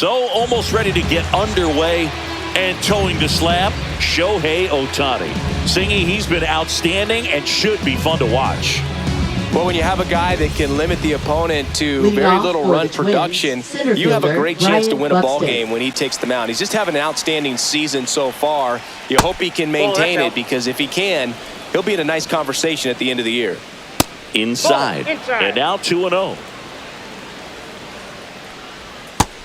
So almost ready to get underway and towing the slab, Shohei Ohtani. Singy, he's been outstanding and should be fun to watch. Well, when you have a guy that can limit the opponent to very little run production, you have a great chance to win a ball game when he takes the mound. He's just having an outstanding season so far. You hope he can maintain it, because if he can, he'll be in a nice conversation at the end of the year. Inside. And now 2-0.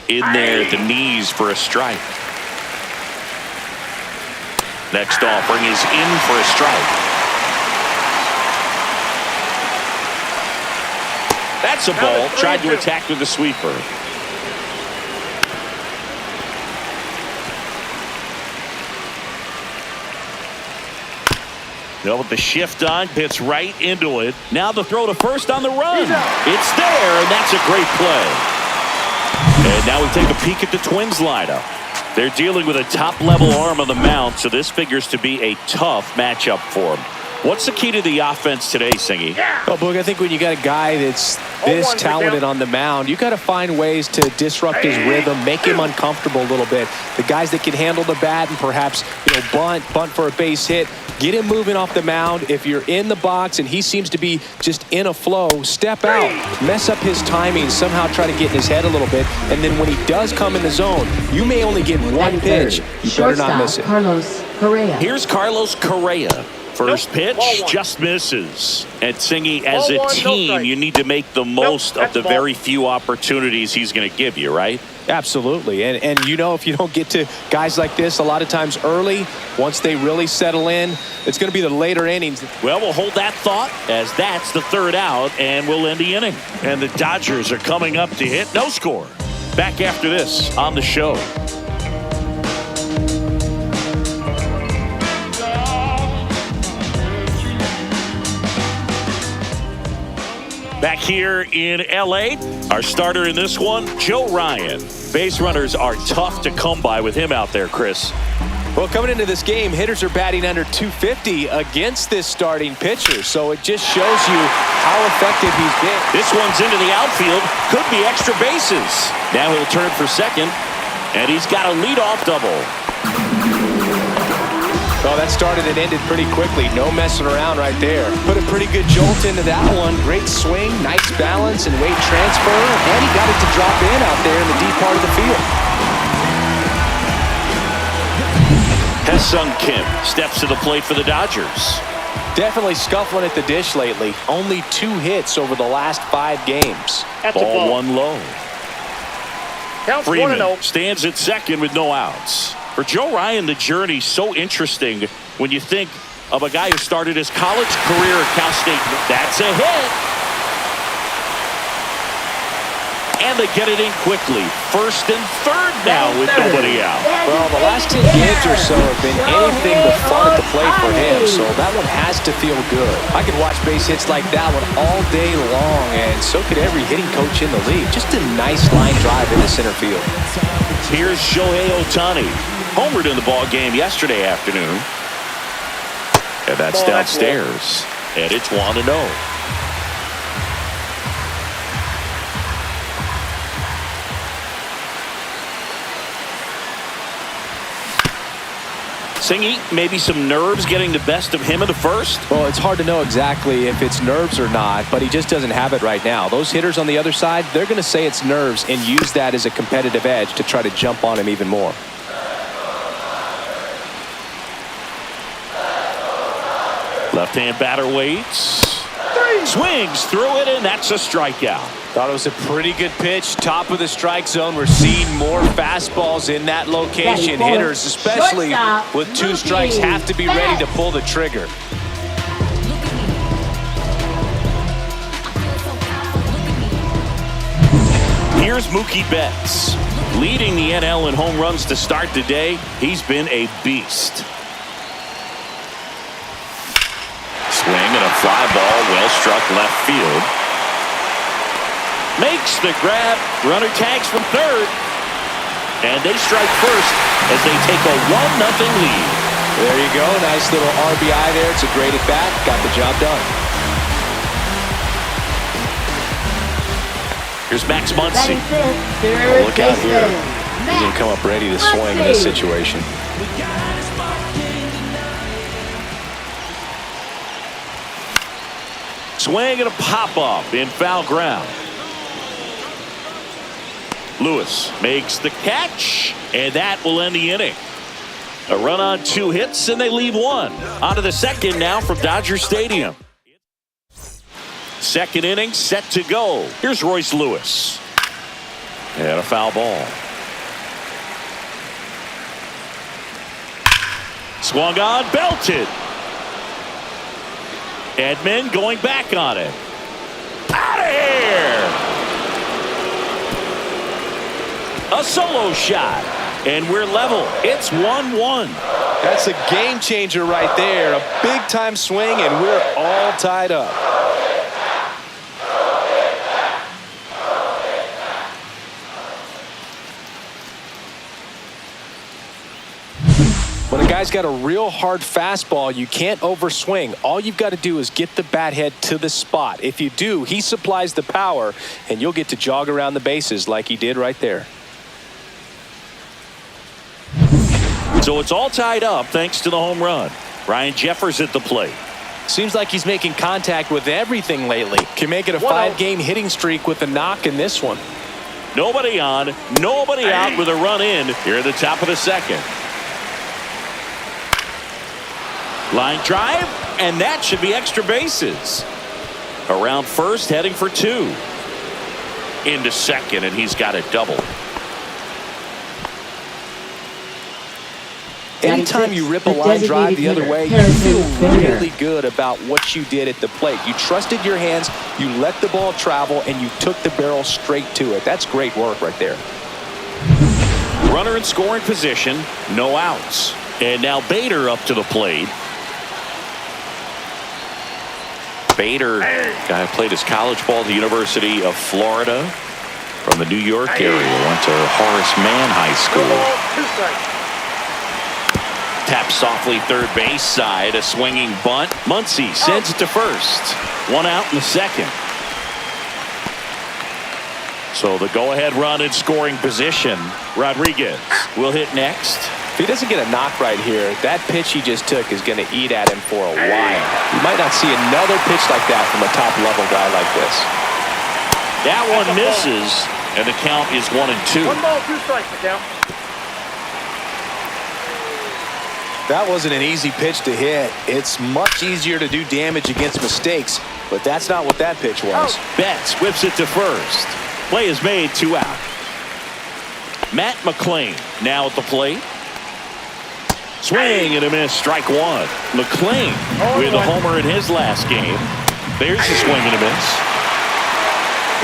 In there at the knees for a strike. Next offering is in for a strike. That's a ball. Tried to attack with the sweeper. Now with the shift on, hits right into it. Now the throw to first on the run. It's there, and that's a great play. And now we take a peek at the Twins lineup. They're dealing with a top-level arm on the mound, so this figures to be a tough matchup for them. What's the key to the offense today, Singy? Well, Boog, I think when you got a guy that's this talented on the mound, you got to find ways to disrupt his rhythm, make him uncomfortable a little bit. The guys that can handle the bat and perhaps, bunt for a base hit, get him moving off the mound. If you're in the box and he seems to be just in a flow, step out, mess up his timing, somehow try to get in his head a little bit. And then when he does come in the zone, you may only get one pitch. You better not miss it. Here's Carlos Correa. First pitch just misses. And Singy, as a team, you need to make the most of the very few opportunities he's going to give you, right? Absolutely. And if you don't get to guys like this a lot of times early, once they really settle in, it's going to be the later innings. Well, we'll hold that thought, as that's the third out, and we'll end the inning. And the Dodgers are coming up to hit no score. Back after this on the show. Back here in L.A., our starter in this one, Joe Ryan. Base runners are tough to come by with him out there, Chris. Well, coming into this game, hitters are batting under 250 against this starting pitcher, so it just shows you how effective he's been. This one's into the outfield, could be extra bases. Now he'll turn for second, and he's got a leadoff double. Oh, that started and ended pretty quickly. No messing around right there. Put a pretty good jolt into that one. Great swing, nice balance and weight transfer. And he got it to drop in out there in the deep part of the field. Ha-Seong Kim steps to the plate for the Dodgers. Definitely scuffling at the dish lately. Only 2 hits over the last 5 games. Ball 1 low. Freeman stands at second with no outs. For Joe Ryan, the journey's so interesting when you think of a guy who started his college career at Cal State. That's a hit. And they get it in quickly. First and third now with nobody out. Well, the last 10 games or so have been anything but fun at the plate for him, so that one has to feel good. I could watch base hits like that one all day long, and so could every hitting coach in the league. Just a nice line drive into center field. Here's Shohei Ohtani. Homered in the ball game yesterday afternoon. And that's downstairs. And it's 1-0. Singy, maybe some nerves getting the best of him in the first? Well, it's hard to know exactly if it's nerves or not, but he just doesn't have it right now. Those hitters on the other side, they're going to say it's nerves and use that as a competitive edge to try to jump on him even more. Left-hand batter waits. Swings through it, and that's a strikeout. Thought it was a pretty good pitch. Top of the strike zone. We're seeing more fastballs in that location. Hitters, especially with 2 strikes, have to be ready to pull the trigger. Here's Mookie Betts. Leading the NL in home runs to start the day. He's been a beast. Swing and a fly ball, well struck left field. Makes the grab. Runner tags from third. And they strike first as they take a 1-0 lead. There you go. Nice little RBI there. It's a great at bat. Got the job done. Here's Max Muncy. Look out here. He's going to come up ready to swing in this situation. Swing and a pop-up in foul ground. Lewis makes the catch, and that will end the inning. A run on 2 hits, and they leave 1. On to the second now from Dodger Stadium. Second inning set to go. Here's Royce Lewis. And a foul ball. Swung on, belted. Edman going back on it. Out of here! A solo shot. And we're level. It's 1-1. That's a game changer right there. A big time swing, and we're all tied up. When a guy's got a real hard fastball, you can't overswing. All you've got to do is get the bat head to the spot. If you do, he supplies the power, and you'll get to jog around the bases like he did right there. So it's all tied up thanks to the home run. Ryan Jeffers at the plate. Seems like he's making contact with everything lately. Can make it a 5-game hitting streak with a knock in this one. Nobody on, nobody out with a run in here at the top of the second. Line drive, and that should be extra bases. Around first, heading for 2. Into second, and he's got a double. Anytime you rip a line drive the other way, you feel really good about what you did at the plate. You trusted your hands, you let the ball travel, and you took the barrel straight to it. That's great work right there. Runner in scoring position, no outs. And now Bader up to the plate. Bader, guy who played his college ball at the University of Florida from the New York area. Went to Horace Mann High School. Tap softly third base side, a swinging bunt. Muncy sends it to first. 1 out in the second. So the go-ahead run in scoring position. Rodriguez will hit next. If he doesn't get a knock right here, that pitch he just took is going to eat at him for a while. You might not see another pitch like that from a top-level guy like this. That one misses, and the count is 1-2. 1 ball, 2 strikes, the count. That wasn't an easy pitch to hit. It's much easier to do damage against mistakes, but that's not what that pitch was. Betts whips it to first. Play is made, 2 out. Matt McClain now at the plate. Swing and a miss, strike 1. McClain with a homer in his last game. There's a swing and a miss.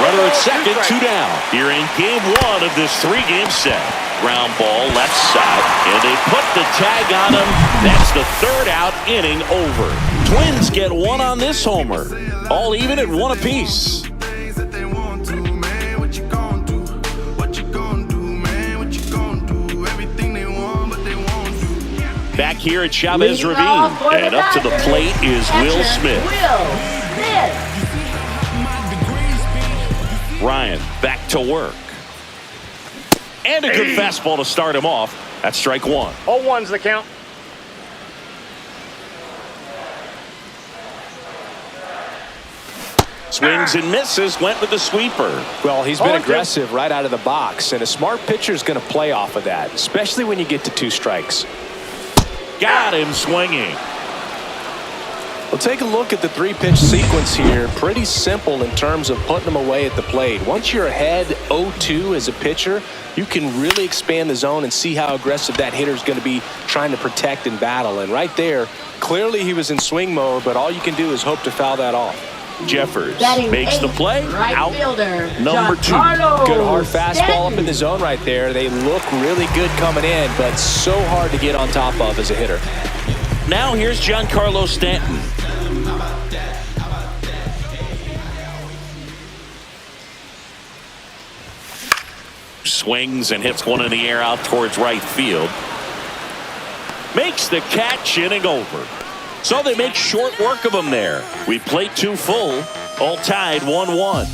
Runner at second, 2 down. Here in game 1 of this 3-game set. Ground ball left side, and they put the tag on him. That's the 3rd out, inning over. Twins get 1 on this homer. All even at 1 apiece. Back here at Chavez Ravine, and up to the plate is Will Smith. Ryan back to work. And a good fastball to start him off. That's strike 1. 0-1's the count. Swings and misses, went with the sweeper. Well, he's been aggressive right out of the box, and a smart pitcher is going to play off of that, especially when you get to 2 strikes. Got him swinging. Well, take a look at the 3-pitch sequence here. Pretty simple in terms of putting them away at the plate. Once you're ahead 0-2 as a pitcher, you can really expand the zone and see how aggressive that hitter is going to be trying to protect and battle. And right there, clearly he was in swing mode, but all you can do is hope to foul that off. Jeffers makes the play. Out number 2. Good hard fastball up in the zone right there. They look really good coming in, but so hard to get on top of as a hitter. Now here's Giancarlo Stanton. Swings and hits one in the air out towards right field. Makes the catch, inning over. So they make short work of him there. We played 2 full, all tied 1-1.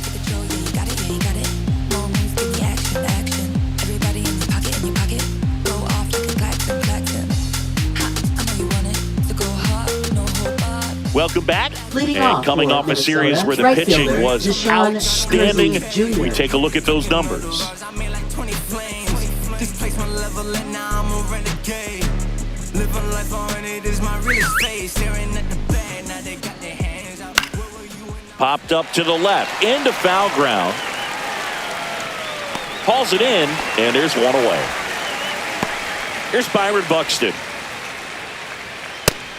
Welcome back. Leading And off coming for off a Minnesota, series where the right pitching fielder, was Deshaun outstanding. Grizzly Jr. We take a look at those numbers. Popped up to the left, into foul ground. Hauls it in, and there's one away. Here's Byron Buxton.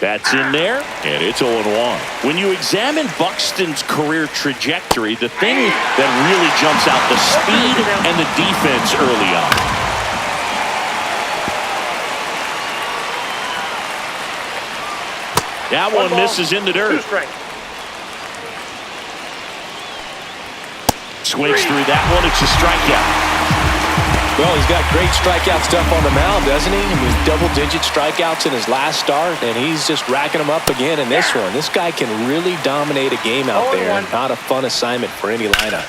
That's in there, and it's 0-1. When you examine Buxton's career trajectory, the thing that really jumps out, the speed and the defense early on. That one misses in the dirt. Swings through that one. It's a strikeout. Well, he's got great strikeout stuff on the mound, doesn't he? I mean, double-digit strikeouts in his last start, and he's just racking them up again in this one. This guy can really dominate a game out there. Not a fun assignment for any lineup.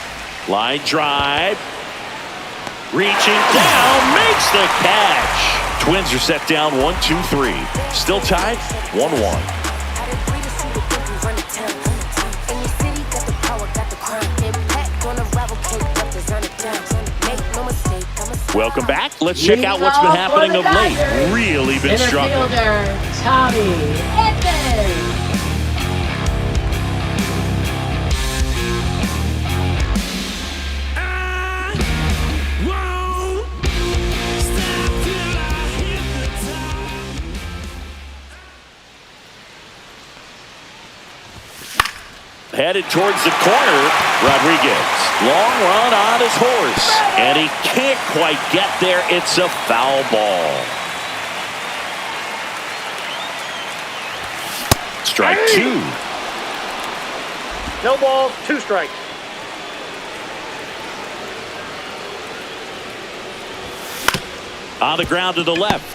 Line drive. Reaching down, makes the catch. Twins are set down 1-2-3. Still tied 1-1. Welcome back. Let's check out what's been happening of late. Really been struggling. Tommy Edman. Headed towards the corner. Rodriguez. Long run on his horse. And he can't quite get there. It's a foul ball. Strike two. No balls, 2 strikes. On the ground to the left.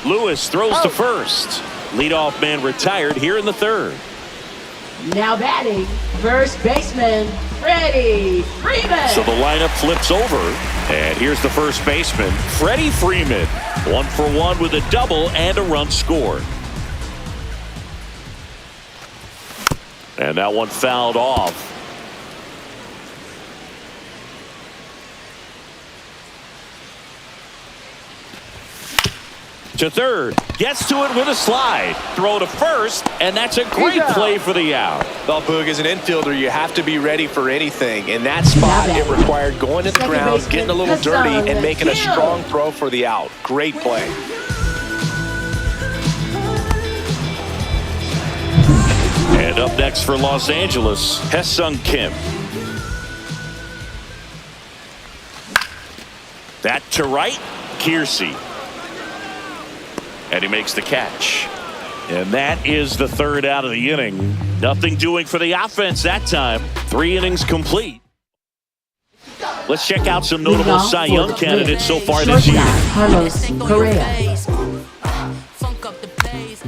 Lewis throws to first. Leadoff man retired here in the third. Now batting, first baseman, Freddie Freeman. So the lineup flips over. And here's the first baseman, Freddie Freeman. 1 for 1 with a double and a run scored. And that one fouled off. To third, gets to it with a slide. Throw to first, and that's a great play for the out. Well, Boog, as an infielder, you have to be ready for anything. In that spot, it required going to the ground, getting a little dirty, and making a strong throw for the out. Great play. And up next for Los Angeles, Hesung Kim. That to right, Kiersey. And he makes the catch. And that is the third out of the inning. Nothing doing for the offense that time. 3 innings complete. Let's check out some notable Cy Young candidates so far this year. Carlos Correa.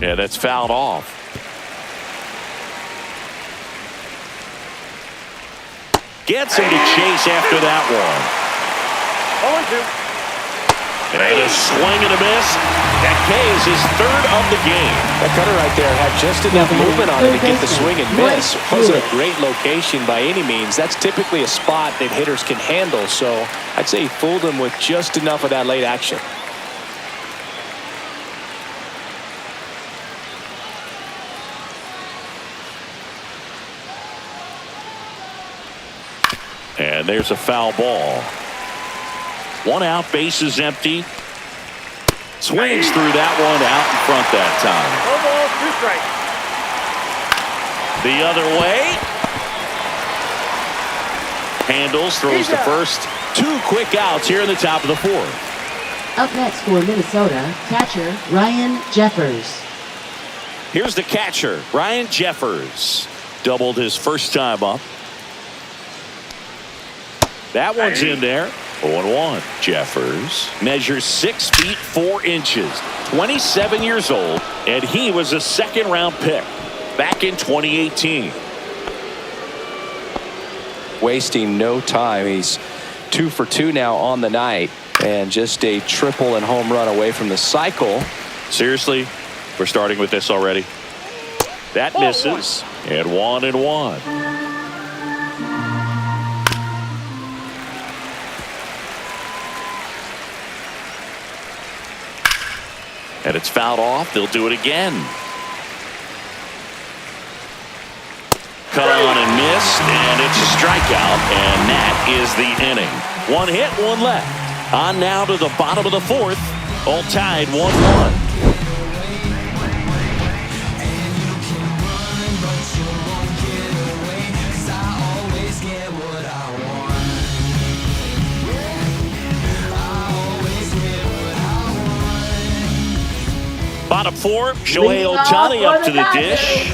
Yeah, that's fouled off. Gets him to chase after that one. 0-2. And a swing and a miss. That K is his third of the game. That cutter right there had just enough movement on it to get the swing and miss. Wasn't a great location by any means. That's typically a spot that hitters can handle. So I'd say he fooled him with just enough of that late action. And there's a foul ball. 1 out, bases empty. Swings through that one out in front that time. No balls, 2 strikes. The other way. Handles, throws to first. 2 quick outs here in the top of the 4th. Up next for Minnesota, catcher Ryan Jeffers. Here's the catcher, Ryan Jeffers. Doubled his first time up. That one's in there. 0-1. Jeffers measures 6 feet 4 inches, 27 years old, and he was a second-round pick back in 2018. Wasting no time. He's 2 for 2 now on the night, and just a triple and home run away from the cycle. Seriously, we're starting with this already. That misses. And 1-1. And it's fouled off. They'll do it again. Cut on and missed, and it's a strikeout, and that is the inning. One hit, one left. On now to the bottom of the fourth. All tied 1-1. Bottom four, Shohei Ohtani up to the dish.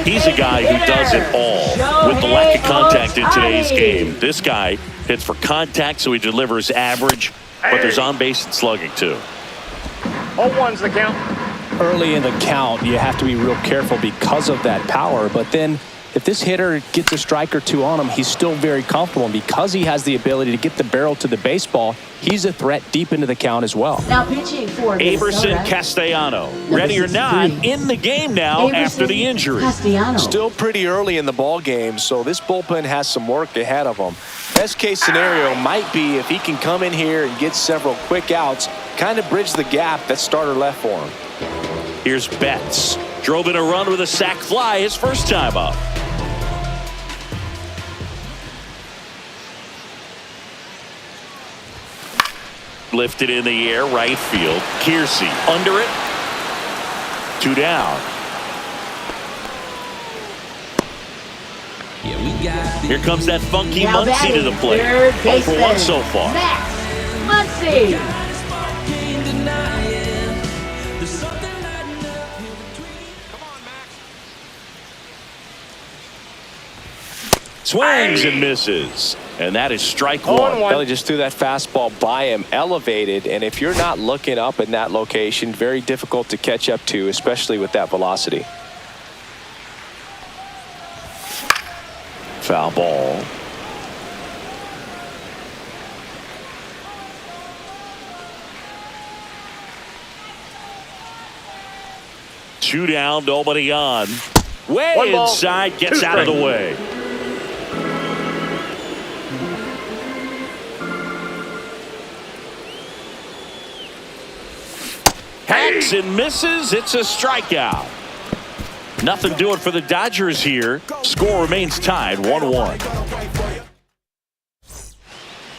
He's a guy who does it all with the lack of contact in today's game. This guy hits for contact, so he delivers average, but there's on-base and slugging too. 0-1's the count. Early in the count, you have to be real careful because of that power, but then if this hitter gets a strike or two on him, he's still very comfortable. And because he has the ability to get the barrel to the baseball, he's a threat deep into the count as well. Now pitching for Aberson Castellano, ready or not, in the game now after the injury. Castellano. Still pretty early in the ball game, so this bullpen has some work ahead of him. Best case scenario might be if he can come in here and get several quick outs, kind of bridge the gap that starter left for him. Here's Betts. Drove in a run with a sac fly his first time up. Lifted in the air, right field. Kiersey under it. 2 down. Here comes that funky Now Muncy to the plate. 0 for 1 so far. Max Muncy. Swings and misses. And that is strike one. Belly just threw that fastball by him, elevated, and if you're not looking up in that location, very difficult to catch up to, especially with that velocity. Foul ball. Two down, nobody on. Way inside, gets out of the way. Hacks and misses. It's a strikeout. Nothing doing for the Dodgers here. Score remains tied 1-1.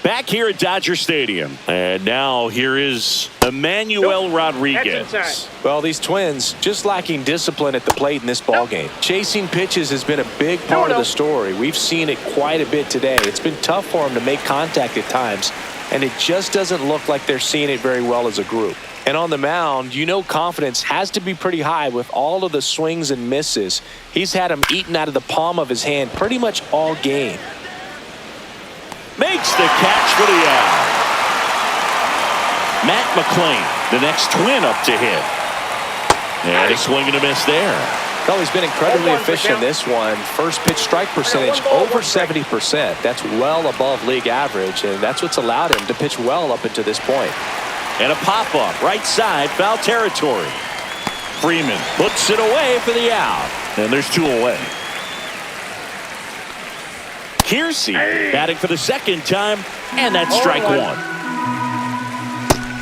Back here at Dodger Stadium. And now here is Emmanuel Rodriguez. Well, these Twins just lacking discipline at the plate in this ball game. Chasing pitches has been a big part of the story. We've seen it quite a bit today. It's been tough for them to make contact at times, and it just doesn't look like they're seeing it very well as a group. And on the mound, you know confidence has to be pretty high with all of the swings and misses. He's had them eaten out of the palm of his hand pretty much all game. Makes the catch for the out. Matt McClain, the next Twin up to hit. And a swing and a miss there. Well, he's been incredibly efficient in this one. First pitch strike percentage over 70%. That's well above league average, and that's what's allowed him to pitch well up until this point. And a pop-up, right side, foul territory. Freeman puts it away for the out. And there's 2 away. Kiersey batting for the second time, and that's strike 1.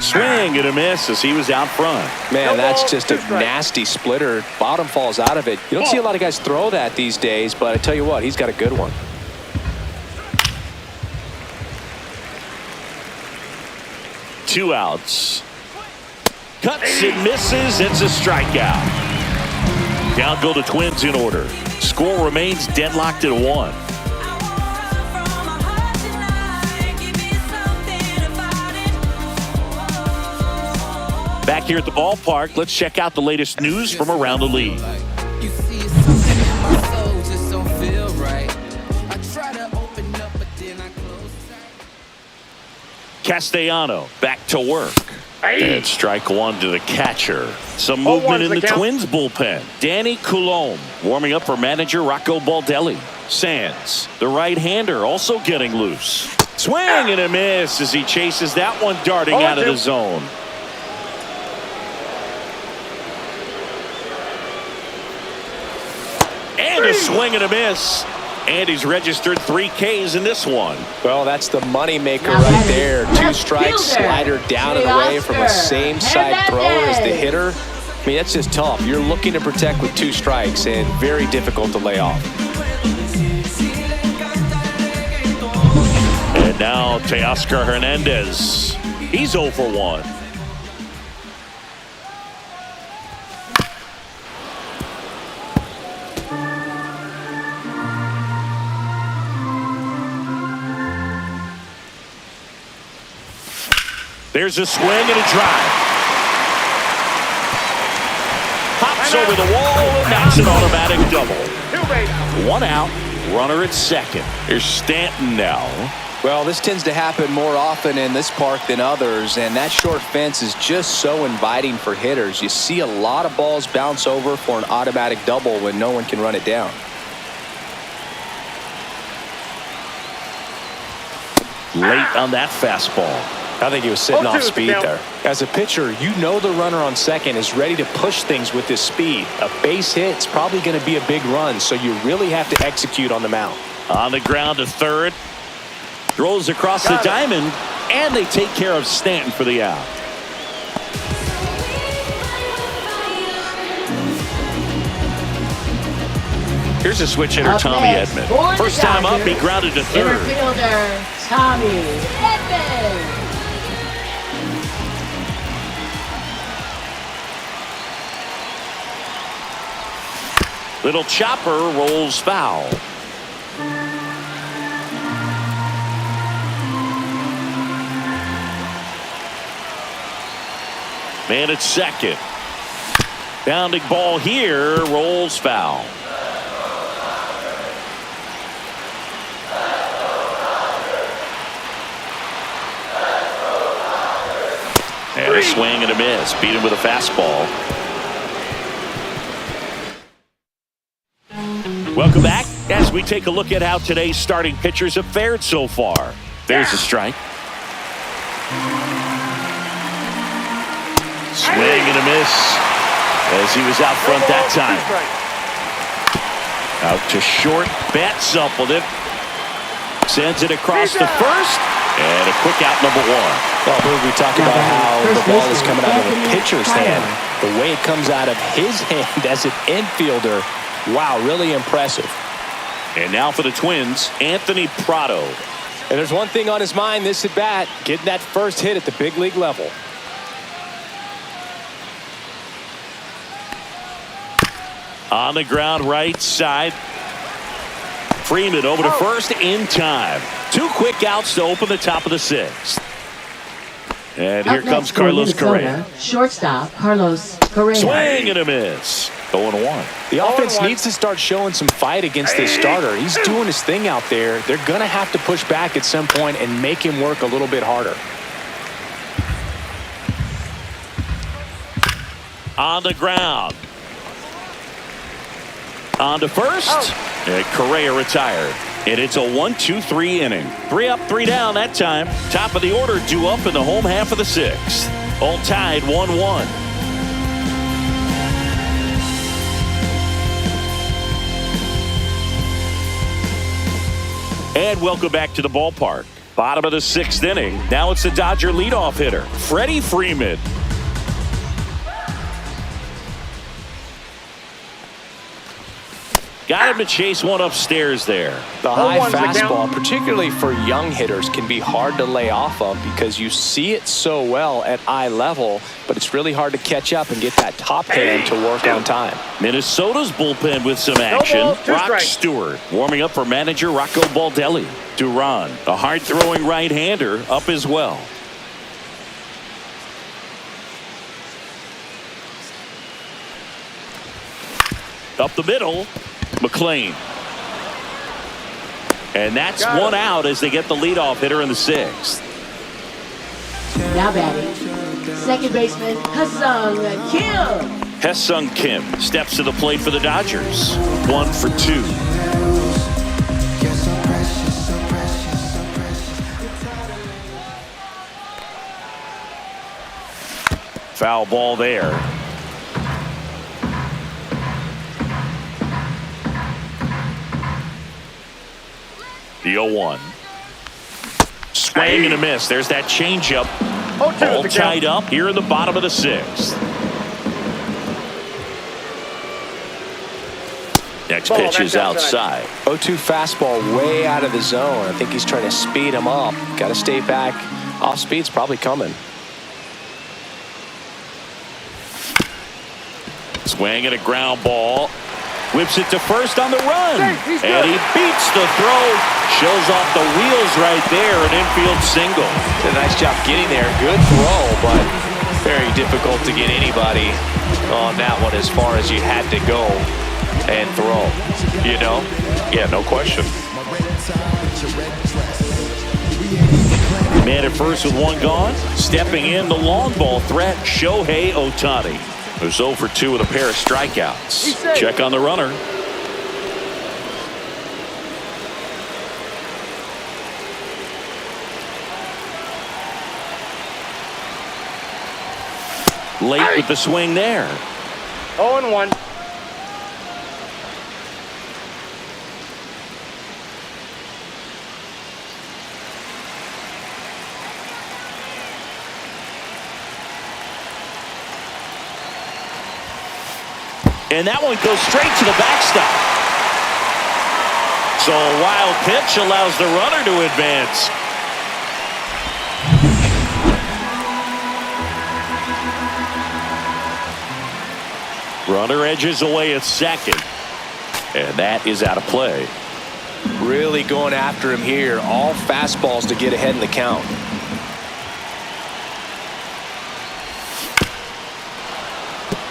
Swing and a miss as he was out front. Man, that's just a nasty splitter. Bottom falls out of it. You don't see a lot of guys throw that these days, but I tell you what, he's got a good one. Two outs. Cuts and misses. It's a strikeout. Down go the Twins in order. Score remains deadlocked at 1. Back here at the ballpark, let's check out the latest news from around the league. Castellano back to work. And strike 1 to the catcher. Some movement in the Twins bullpen. Danny Coulombe warming up for manager Rocco Baldelli. Sands, the right-hander, also getting loose. Swing and a miss as he chases that one darting out of the zone. a swing and a miss. And he's registered 3 Ks in this one. Well, that's the money maker right there. 2 strikes, slider down and away from a same side thrower as the hitter. I mean, that's just tough. You're looking to protect with 2 strikes and very difficult to lay off. And now Teoscar Hernandez. He's 0 for 1. There's a swing and a drive. Pops over the wall, and that's an automatic double. 1 out, runner at second. Here's Stanton now. Well, this tends to happen more often in this park than others, and that short fence is just so inviting for hitters. You see a lot of balls bounce over for an automatic double when no one can run it down. Late on that fastball. I think he was sitting off speed there. As a pitcher, you know the runner on second is ready to push things with his speed. A base hit's probably going to be a big run, so you really have to execute on the mound. On the ground to third. Throws across the diamond, and they take care of Stanton for the out. Here's a switch hitter, Tommy Edman. First time up, he grounded to third. Fielder Tommy Edman. Little chopper rolls foul. Man at second. Bounding ball here, rolls foul. And a swing and a miss. Beat him with a fastball. Welcome back as we take a look at how today's starting pitchers have fared so far. There's a strike. Swing and a miss as he was out front that time. Out to short. Bats up with it. Sends it across the first. And a quick out, number 1. Well, we talked about how the ball is coming out of the pitcher's hand. The way it comes out of his hand as an infielder. Wow, really impressive. And now for the Twins, Anthony Prado. And there's one thing on his mind this at bat, getting that first hit at the big league level. On the ground right side. Freeman over to first in time. 2 quick outs to open the top of the 6th. And here comes Carlos Correa. Shortstop Carlos Correa. Swing and a miss. 0-1. The offense needs to start showing some fight against this starter. He's doing his thing out there. They're going to have to push back at some point and make him work a little bit harder. On the ground. On to first. And Correa retired. And it's a 1-2-3 inning. 3 up, 3 down that time. Top of the order due up in the home half of the 6th. All tied 1-1. And welcome back to the ballpark. Bottom of the 6th inning. Now it's the Dodger leadoff hitter, Freddie Freeman. Got him to chase one upstairs there. The high fastball, particularly for young hitters, can be hard to lay off of because you see it so well at eye level, but it's really hard to catch up and get that top hand to work on time. Minnesota's bullpen with some action. Brock Stewart warming up for manager Rocco Baldelli. Duran, a hard-throwing right-hander, up as well. Up the middle. McLean. And that's 1 out as they get the leadoff hitter in the 6th. Now batting, second baseman Ha-Seong Kim. Ha-Seong Kim steps to the plate for the Dodgers. 1 for 2. Foul ball there. The 0-1. Swing and a miss. There's that changeup. All tied up here in the bottom of the 6th. Next pitch is outside. 0-2 fastball way out of the zone. I think he's trying to speed him up. Got to stay back. Off speed's probably coming. Swing and a ground ball. Whips it to first on the run. And he beats the throw. Shows off the wheels right there. An infield single. Did a nice job getting there. Good throw, but very difficult to get anybody on that one as far as you had to go and throw. You know? Yeah, no question. Man at first with 1 gone. Stepping in the long ball threat, Shohei Ohtani. Who's 0 for 2 with a pair of strikeouts. Check on the runner. Late with the swing there. 0-1. And that one goes straight to the backstop. So a wild pitch allows the runner to advance. Runner edges away at second. And that is out of play. Really going after him here. All fastballs to get ahead in the count.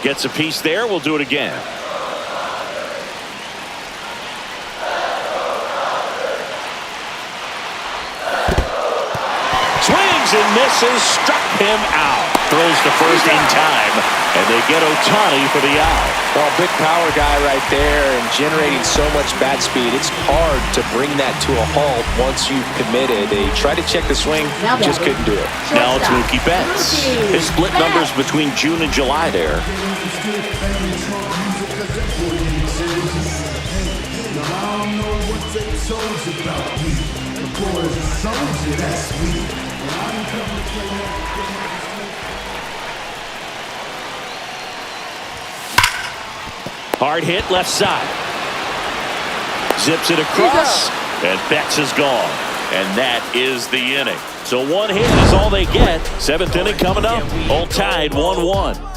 Gets a piece there. We'll do it again. Swings and misses. Struck him out. Throws to first in time. And they get Ohtani for the out. Well, big power guy right there and generating so much bat speed. It's hard to bring that to a halt once you've committed. They tried to check the swing, just couldn't do it. Now it's Mookie Betts. His split numbers between June and July there. Hard hit left side. Zips it across. And Betts is gone. And that is the inning. So 1 hit is all they get. 7th inning coming up. All tied 1-1.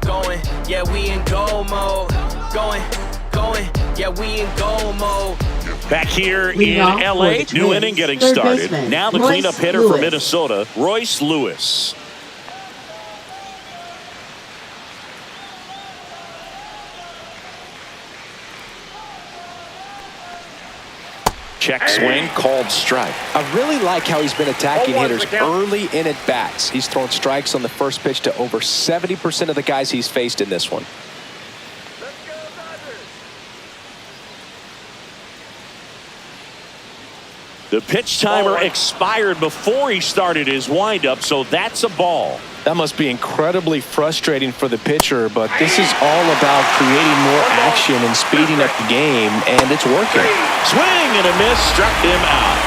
Going, yeah, we in goal mode. Going, yeah, we in goal mode. Back here in LA, new inning getting started. Now the cleanup hitter for Minnesota, Royce Lewis. Check swing, called strike. I really like how he's been attacking hitters early in at bats. He's thrown strikes on the first pitch to over 70% of the guys he's faced in this one. The pitch timer expired before he started his windup, so that's a ball. That must be incredibly frustrating for the pitcher, but this is all about creating more action and speeding up the game, and it's working. Swing and a miss, struck him out.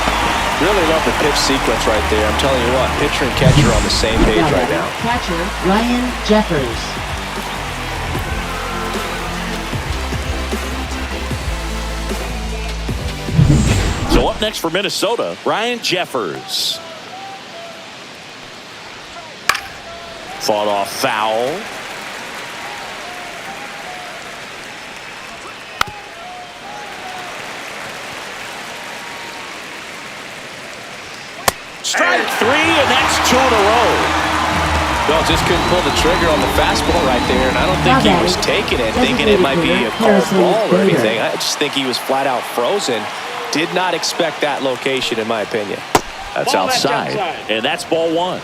Really love the pitch sequence right there. I'm telling you what, pitcher and catcher on the same page right now. Catcher, Ryan Jeffers. So up next for Minnesota, Ryan Jeffers. Fought off foul. Strike 3, and that's 2 in a row. Well, just couldn't pull the trigger on the fastball right there, and I don't think he was taking it, thinking it might be a called ball or anything. I just think he was flat out frozen. Did not expect that location, in my opinion. That's outside, and that's ball 1.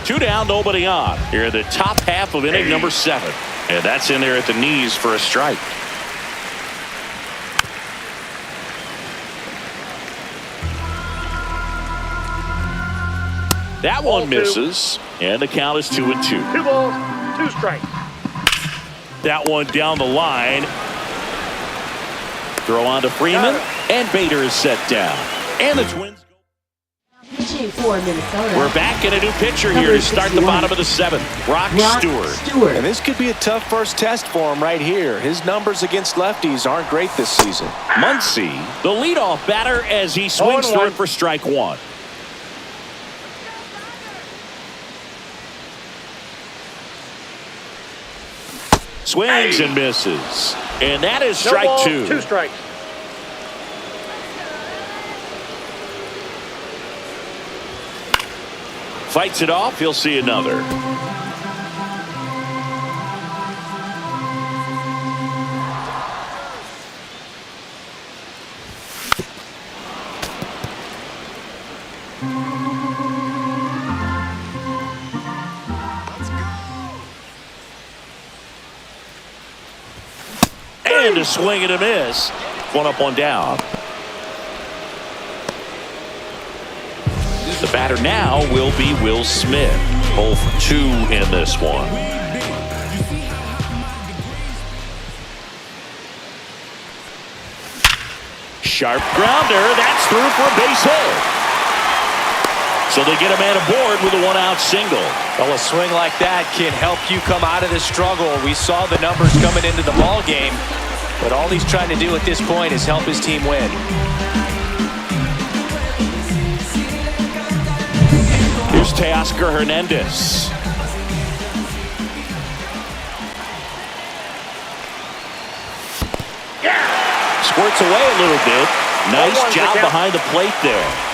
2 down, nobody on. Here in the top half of inning number 7. And that's in there at the knees for a strike. That one misses, and the count is 2-2. 2 balls, 2 strikes. That one down the line. Throw on to Freeman, And Bader is set down. And the Twins. Pitching for Minnesota. We're back in a new pitcher here to start the bottom of the 7th. Brock Stewart. And this could be a tough first test for him right here. His numbers against lefties aren't great this season. Muncy, the leadoff batter, as he swings through it for strike 1. Swings and misses. And that is strike 2. 2 strikes. Fights it off. He'll see another. And a swing and a miss. 1 up, 1 down. The batter now will be Will Smith. 0 for 2 in this one. Sharp grounder. That's through for a base hit. So they get a man aboard with a 1-out single. Well, a swing like that can help you come out of the struggle. We saw the numbers coming into the ball game, but all he's trying to do at this point is help his team win. Here's Teoscar Hernandez. Squirts away a little bit. Nice job behind the plate there.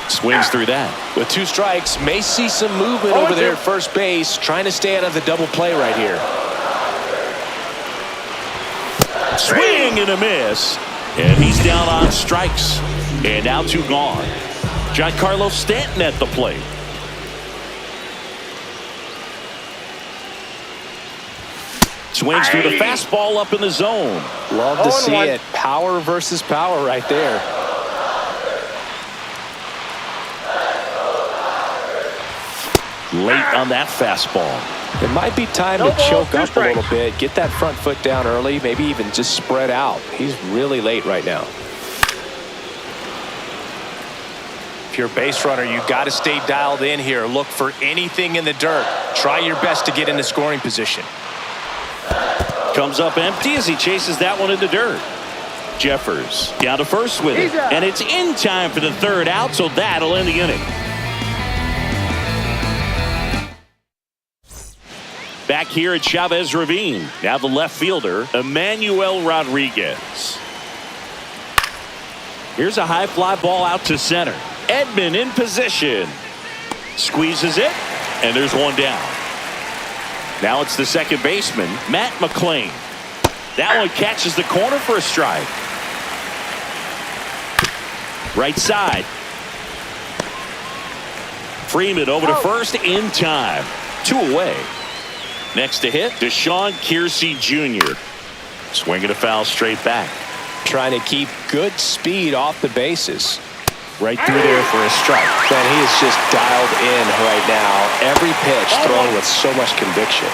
Swings through that. With 2 strikes, may see some movement over there at first base, trying to stay out of the double play right here. Swing and a miss. And he's down on strikes. And now 2 gone. Giancarlo Stanton at the plate. Swings through the fastball up in the zone. Love to see it. Power versus power right there. Late on that fastball. It might be time to choke up a little bit, get that front foot down early, maybe even just spread out. He's really late right now. If you're a base runner, you got to stay dialed in here. Look for anything in the dirt. Try your best to get into scoring position. Comes up empty as he chases that one in the dirt. Jeffers down to first with it. And it's in time for the 3rd out, so that'll end the inning. Back here at Chavez Ravine. Now the left fielder, Emmanuel Rodriguez. Here's a high fly ball out to center. Edman in position. Squeezes it, and there's 1 down. Now it's the second baseman, Matt McClain. That one catches the corner for a strike. Right side. Freeman over to first in time. 2 away. Next to hit, Deshaun Kiersey Jr. Swinging a foul straight back. Trying to keep good speed off the bases. Right through there for a strike. Man, he is just dialed in right now. Every pitch thrown with so much conviction.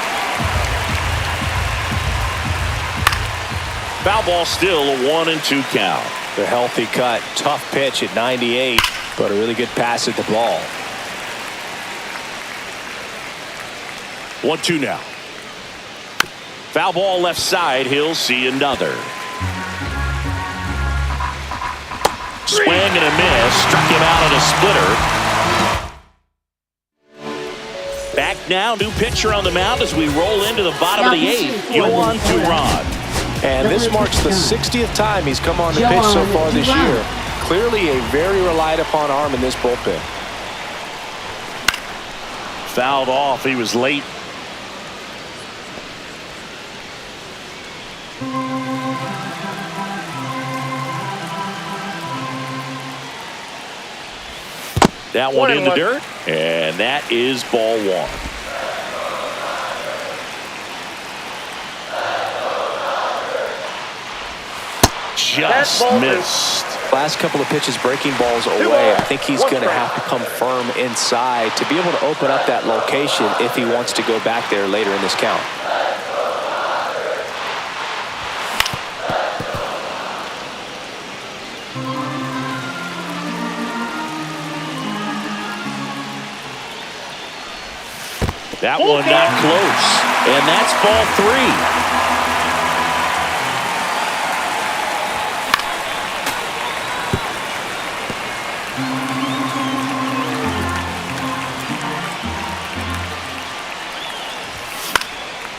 Foul ball still, a 1-2 count. The healthy cut. Tough pitch at 98, but a really good pass at the ball. 1-2 now. Foul ball left side. He'll see another. Swing and a miss. Struck him out on a splitter. Back now. New pitcher on the mound as we roll into the bottom of the 8th. Yohan Duran. And this marks the 60th time he's come on the pitch so far this year. Clearly a very relied upon arm in this bullpen. Fouled off. He was late. That one in the dirt, and that is ball 1. Just missed. Last couple of pitches, breaking balls away. I think he's going to have to come firm inside to be able to open up that location if he wants to go back there later in this count. That one not close, and that's ball 3.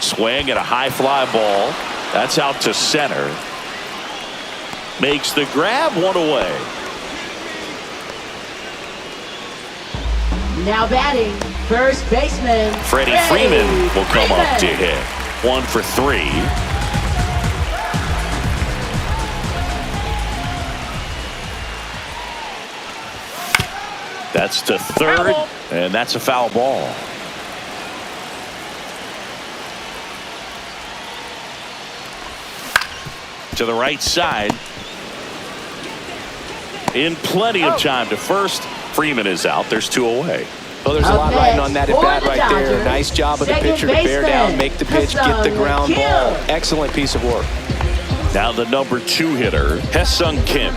Swing at a high fly ball. That's out to center. Makes the grab, one away. Now batting, first baseman Freddie Freeman will come up to hit. 1 for 3. That's to third, and that's a foul ball. To the right side. In plenty of time to first. Freeman is out. There's 2 away. Well, there's a lot riding on that at bat right there. Nice job of the pitcher to bear down, make the pitch, get the ground ball. Excellent piece of work. Now the number 2 hitter, Hae-Sung Kim.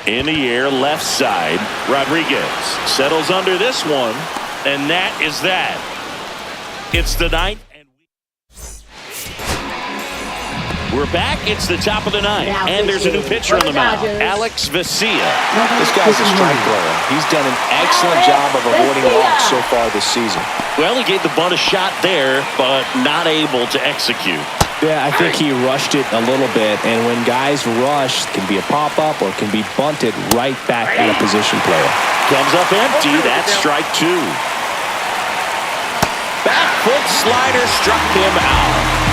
In the air, left side. Rodriguez settles under this one, and that is that. It's the 9th. We're back. It's the top of the 9th, and there's a new pitcher on the mound, Alex Vesia. This guy's a strike thrower. He's done an excellent job of avoiding walks so far this season. Well, he gave the bunt a shot there, but not able to execute. Yeah, I think he rushed it a little bit, and when guys rush, it can be a pop-up or can be bunted right back at a position player. Comes up empty. That's strike 2. Back foot slider struck him out.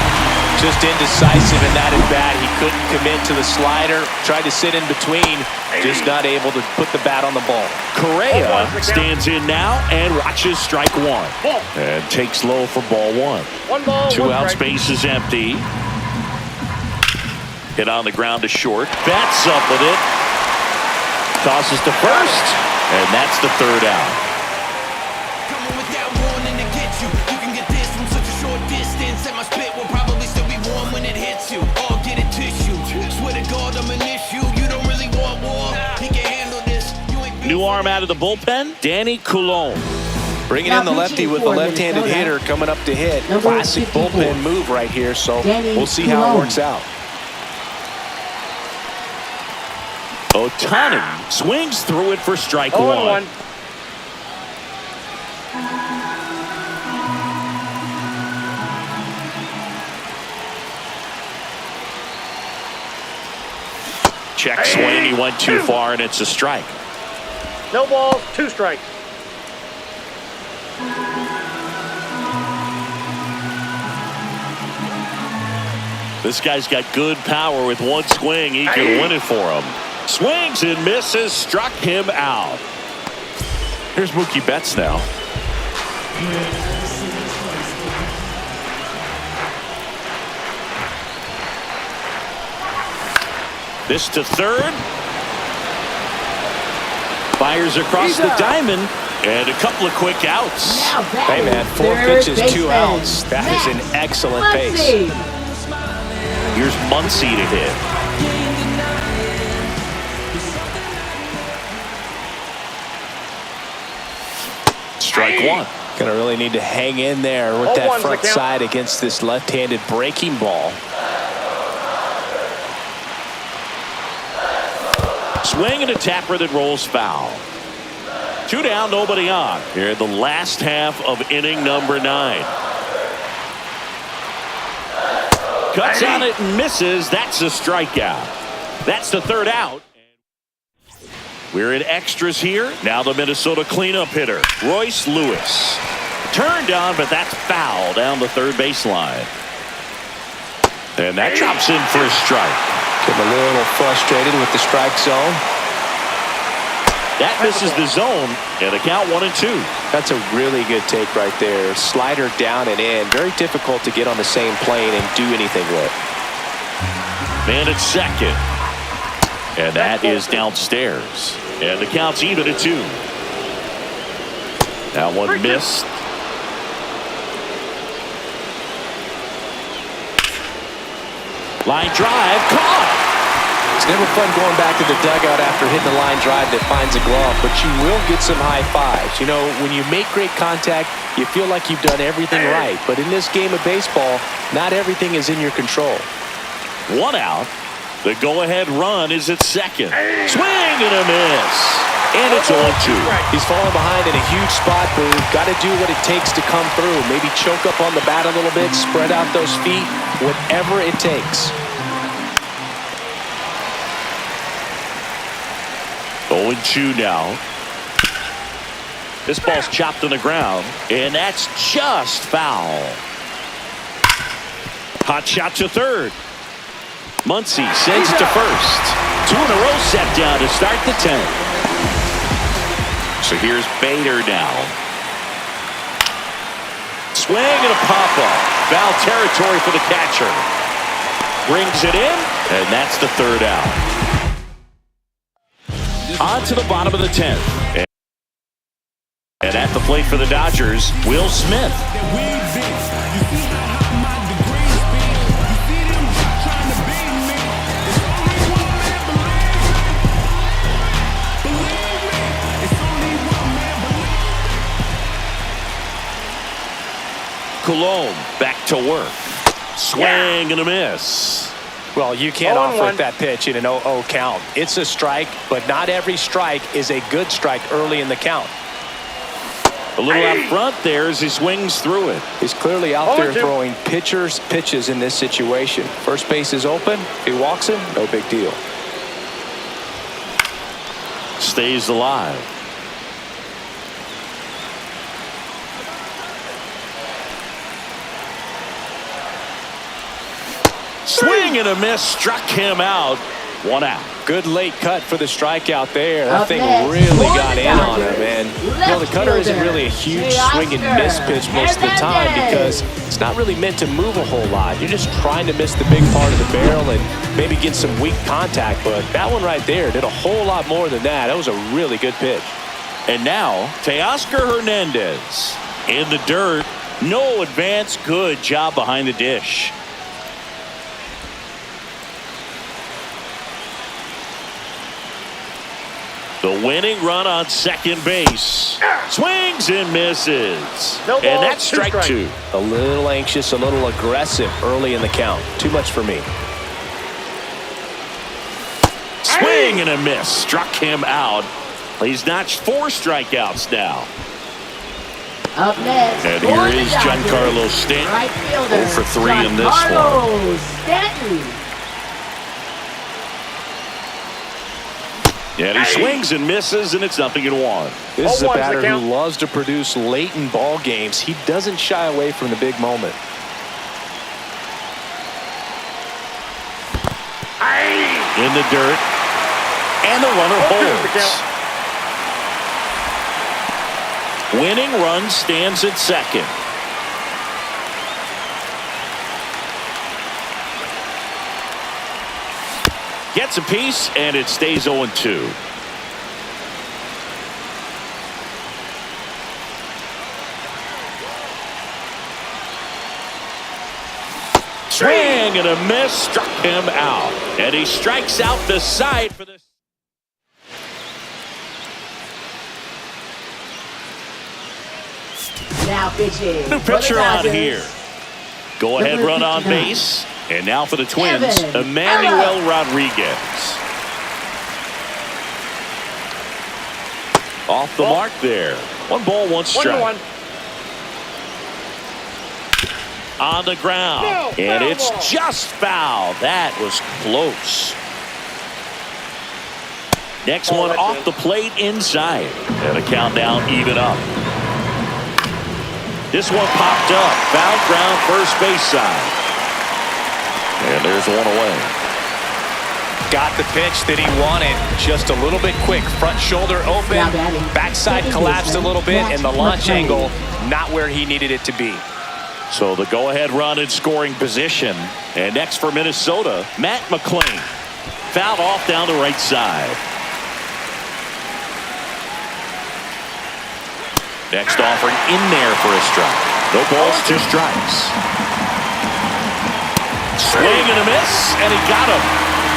Just indecisive in that at bat. He couldn't commit to the slider. Tried to sit in between. Just not able to put the bat on the ball. Correa stands in now and watches strike 1. And takes low for ball 1. 1 ball, 2 1 out, strike. space is empty. Hit on the ground to short. Bats up with it. Tosses to first. And that's the 3rd out. New arm out of the bullpen, Danny Coulombe. Bringing in the lefty with the left-handed hitter coming up to hit. Classic bullpen move right here, so we'll see how it works out. Ohtani swings through it for strike 1. Check swing, he went too far, and it's a strike. No balls, 2 strikes. This guy's got good power with 1 swing. He can win it for him. Swings and misses, struck him out. Here's Mookie Betts now. This to third. Fires across the diamond, and a couple of quick outs. Hey, man, 4 pitches, 2 outs. That is an excellent pace. Here's Muncy to hit. Strike 1. Gonna really need to hang in there with that front side against this left-handed breaking ball. Swing and a tapper that rolls foul. 2 down, nobody on. Here in the last half of inning number 9. Cuts on it and misses. That's a strikeout. That's the 3rd out. We're in extras here. Now the Minnesota cleanup hitter, Royce Lewis. Turned on, but that's foul down the 3rd baseline. And that drops in for a strike. Getting a little frustrated with the strike zone. That misses the zone, and a count 1-2. That's a really good take right there. Slider down and in. Very difficult to get on the same plane and do anything with. Man at second. And that is downstairs. And the count's even at 2. That one missed. Line drive, caught. It's never fun going back to the dugout after hitting a line drive that finds a glove, but you will get some high fives. You know, when you make great contact, you feel like you've done everything right. But in this game of baseball, not everything is in your control. 1 out. The go-ahead run is at second. Swing and a miss. And it's 0-2. He's falling behind in a huge spot, but we've got to do what it takes to come through. Maybe choke up on the bat a little bit, spread out those feet, whatever it takes. 0-2 now. This ball's chopped on the ground, and that's just foul. Hot shot to third. Muncy sends it to first. 2 in a row set down to start the 10th. So here's Bader now. Swing and a pop-up. Foul territory for the catcher. Brings it in, and that's the 3rd out. On to the bottom of the 10th. And at the plate for the Dodgers, Will Smith. Cologne back to work. Swing and a miss. Well, you can't offer that pitch in an 0-0 count. It's a strike, but not every strike is a good strike early in the count. A little out front there as he swings through it. He's clearly out there throwing pitchers' pitches in this situation. First base is open. If he walks him, no big deal. Stays alive. Swing and a miss, struck him out. 1 out. Good late cut for the strikeout there. That thing really got in on him, man. You know, the cutter isn't really a huge swing and miss pitch most of the time because it's not really meant to move a whole lot. You're just trying to miss the big part of the barrel and maybe get some weak contact. But that one right there did a whole lot more than that. That was a really good pitch. And now, Teoscar Hernandez in the dirt. No advance. Good job behind the dish. The winning run on second base. Swings and misses. No ball, and that's strike 2. A little anxious, a little aggressive early in the count. Too much for me. Swing and a miss. Struck him out. He's notched 4 strikeouts now. Up next, and here is Giancarlo Stanton. Right fielder, 0 for 3 in this one. Stanton. Yeah, and he swings and misses, and it's 0-1. This is a batter who loves to produce late in ball games. He doesn't shy away from the big moment. In the dirt, and the runner holds. Winning run stands at second. Gets a piece, and it stays 0-2. Swing and a miss, struck him out. And he strikes out the side for this. Now pitching. New pitcher on here. Go ahead run on base. And now for the Twins, Emmanuel Rodriguez. Off the mark there. 1 ball, 1 strike. On the ground. And it's just foul. That was close. Next one off the plate inside. And a countdown even up. This one popped up. Foul ground first base side. And there's 1 away. Got the pitch that he wanted, just a little bit quick. Front shoulder open, backside collapsed a little bit, and the launch angle not where he needed it to be. So the go-ahead run in scoring position. And next for Minnesota, Matt McLean. Fouled off down the right side. Next offering in there for a strike. No balls, 2 strikes. Swing and a miss, and he got him.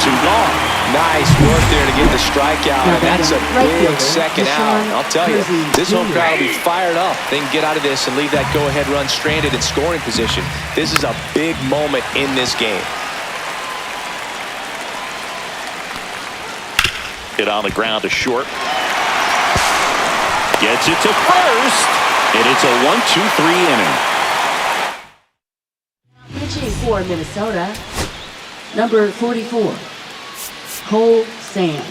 2 gone. Nice work there to get the strikeout, and that's a big second out. I'll tell you, this home crowd will be fired up. They can get out of this and leave that go-ahead run stranded in scoring position. This is a big moment in this game. Hit on the ground to short. Gets it to first, and it's a 1-2-3 inning. Pitching for Minnesota, number 44, Cole Sands.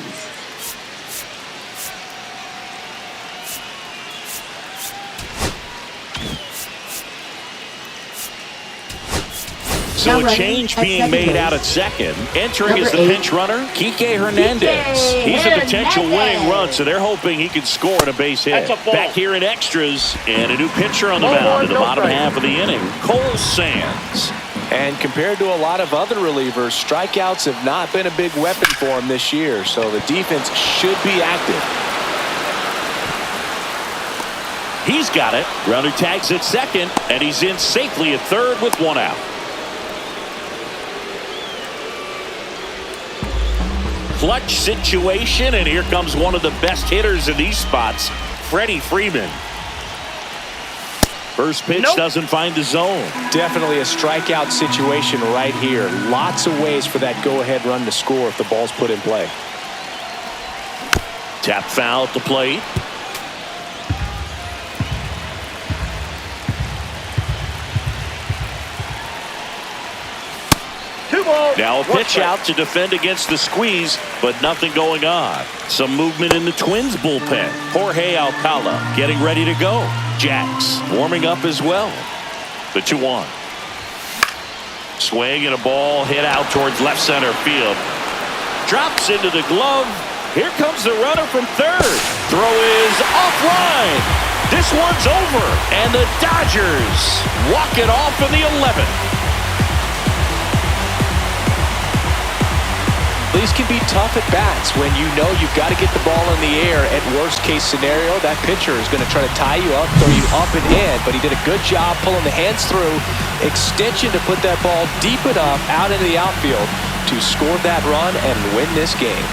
So a change being made out at second. Entering as the pinch runner, Kike Hernandez. He's a potential winning run, so they're hoping he can score in a base hit. Back here in extras, and a new pitcher on the mound in the bottom half of the inning, Cole Sands. And compared to a lot of other relievers, strikeouts have not been a big weapon for him this year, so the defense should be active. He's got it. Runner tags at second, and he's in safely at third with 1 out. Clutch situation, and here comes one of the best hitters in these spots, Freddie Freeman. First pitch doesn't find the zone. Definitely a strikeout situation right here. Lots of ways for that go-ahead run to score if the ball's put in play. Tap foul at the plate. Now a pitch out to defend against the squeeze, but nothing going on. Some movement in the Twins bullpen. Jorge Alcala getting ready to go. Jax warming up as well. The 2-1. Swing and a ball hit out towards left center field. Drops into the glove. Here comes the runner from third. Throw is offline. This one's over, and the Dodgers walk it off in the 11th. These can be tough at bats when you know you've got to get the ball in the air. At worst case scenario, that pitcher is going to try to tie you up, throw you up and in, but he did a good job pulling the hands through. Extension to put that ball deep enough out into the outfield to score that run and win this game.